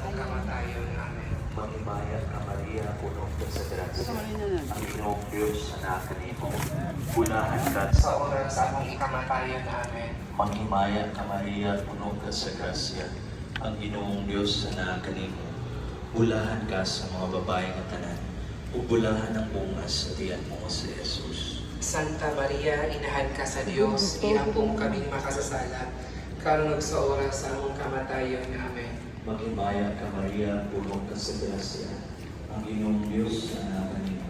among kamatayon. Amen. Maghimayan ka Maria, puno ka sa grasya. Ang Ginoong Diyos anak kanimo. Bulahan ka Sa oras sa among ikamatayon. Amen. Maghimayan ka Maria, puno ka sa grasya. Ang Ginoong Diyos anak kanimo. Bulahan ka sa mga babae nga tanan. Ug bulahan ang bungas sa tiyan mo si Jesus. Santa Maria, inahan ka sa Dios, iambong kaming makasasala, karon ug sa oras sa among kamatayon. Amen. Maghimayan ka Maria, puno ka sa grasya. Ang Ginoong Diyos anak kanimo.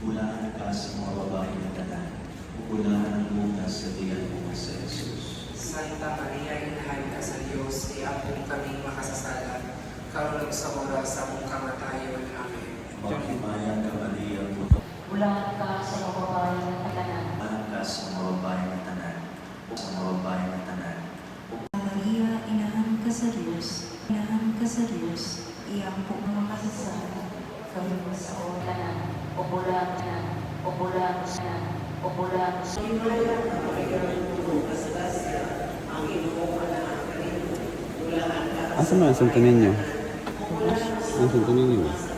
Bulahan ka sa mga babae nga tanan. Ug bulahan ang bungas sa tiyan mo si Jesus. Santa Maria, inahan ka sa Dios, iambong kaming makasasala, karon ug sa oras sa among kamatayon. Amen. Maghimayan ka Maria, puno Bulahan ka sa mga babae ng katanan. ka sa mga babae nga tanan. Sa mga babae nga tanan. Maria, inahan ka sa Diyos, inahan ka sa Diyos, iyang po mga kasasala, kami sa oras. Kanan, o bulahan kanan, o bulahan kanan, o bulahan Asa man ang santo ninyo? Ang santo ninyo?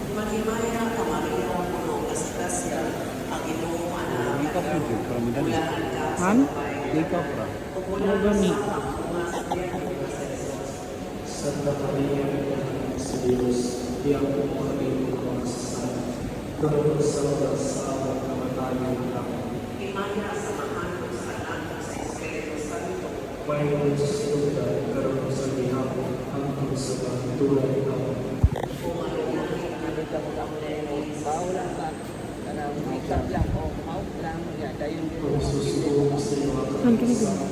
Maghimayan ka Maria, puno ka sa grasya, ang Ginoong anak. Ikap na dyan, para madali. Bulahan ka sa Han? babae. Ikap ka. Bulahan ka sa mga Santa Maria, inahan sa Diyos, iyang po kami makasasala. Karon sa oras sa among kamatayon. Amen. Himaya sa mahanong sa anak sa Espiritu Santo. Mayroon sa sudan, karon sa gihapon, hangtod sa pagtulay. Amen. Ang susunod sa iyo ang kasama,